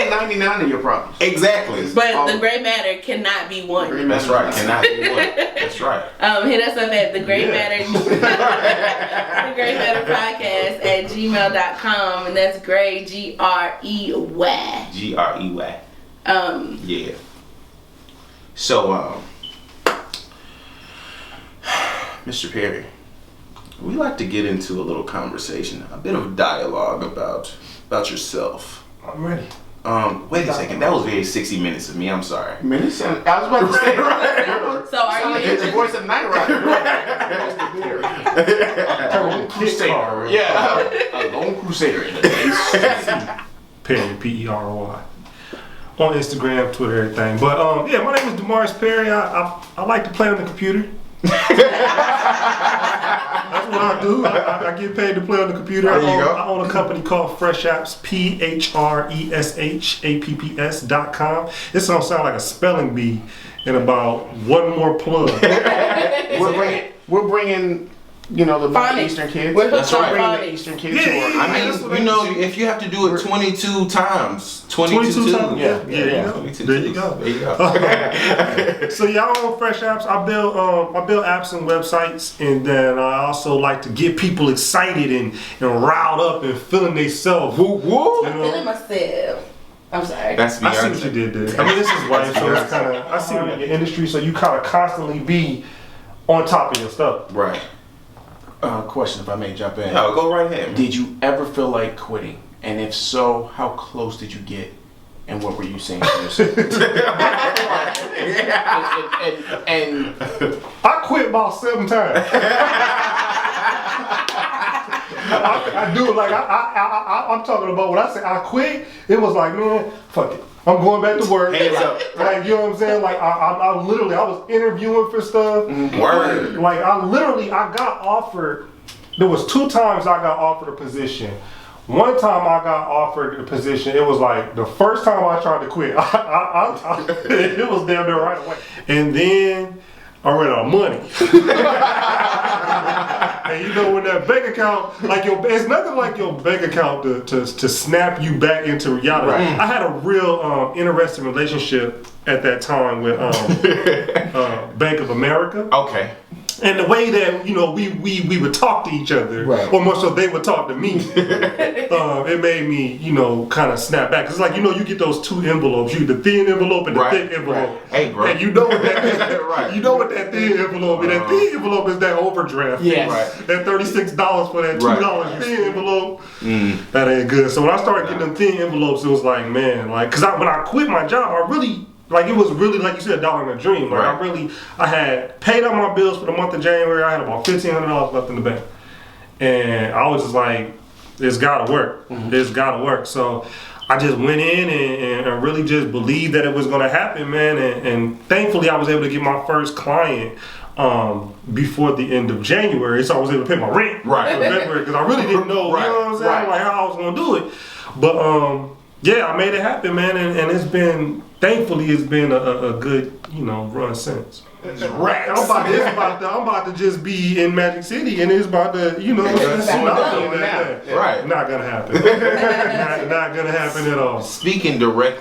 solve 99 of your problems. Exactly. But the gray matter cannot be one. That's right. Cannot be one. That's right. Hit us up at the Grey Matter, the Grey Matter Podcast at gmail.com, and that's Grey Grey. Grey. Yeah. So, Mr. Perry, we like to get into a little conversation, a bit of dialogue about yourself. I'm ready. Wait a second. That was very 60 minutes of me. I'm sorry. Minutes? I was about to say, right? So are you It's the voice of Night Rider. Lone Crusader. Yeah. A lone crusader in the base. Perry, Perry. On Instagram, Twitter, everything. But yeah, my name is Demarus Perry. I like to play on the computer. That's what I do. I get paid to play on the computer. I own a company called Fresh Apps, PHRESHAPPS.com. This don't sound like a spelling bee in about one more plug. We're bringing, the Eastern kids. That's right. right. Bringing the Eastern kids to work. I mean, if you have to do it 22 times, 22 times. Yeah. There you go. So yeah, I own Fresh Apps. I build apps and websites, and then I also like to get people excited and riled up and feeling themselves. I'm feeling myself. I'm sorry. That's I see what you did there. I mean, this is white, so it's kind of, I see in your industry, so you kind of constantly be on top of your stuff. Right. Question, if I may jump in. No, go right ahead. Did you ever feel like quitting? And if so, how close did you get? And what were you saying to yourself? and I quit about 7 times. I do it like I'm talking about when I say I quit. It was like, man, fuck it. I'm going back to work. Hands up. Like, you know what I'm saying? Like, I literally was interviewing for stuff. Word. Like, I got offered. There was 2 times I got offered a position. One time I got offered a position. It was like the first time I tried to quit. It was damn near right away. And then I ran out of money. And when that bank account, it's nothing like your bank account to snap you back into reality. Right. I had a real interesting relationship at that time with Bank of America. Okay. And the way that we would talk to each other, right, or more so they would talk to me, it made me kind of snap back. Cause it's like you get those 2 envelopes, the thin envelope and the thick envelope. Right. Hey, bro. And you know what that is. Right. You know what that thin envelope is. That thin envelope is that overdraft. Yes. Right. That $36 for that $2 thin envelope. That ain't good. So when I started getting them thin envelopes, it was like, man, cause when I quit my job, I really. It was really, like you said, a dollar in a dream. I had paid out my bills for the month of January. I had about $1,500 left in the bank. And I was just like, it's gotta work. It's gotta work. So I just went in and really just believed that it was gonna happen, man. And thankfully I was able to get my first client before the end of January. So I was able to pay my rent for February because I really didn't know, you know what I'm saying, like how I was gonna do it. But yeah, I made it happen, man, and it's been, thankfully, it's been a good, run since. I'm about to just be in Magic City, and it's about to, Right. Not gonna happen. Not gonna happen at all. Speaking directly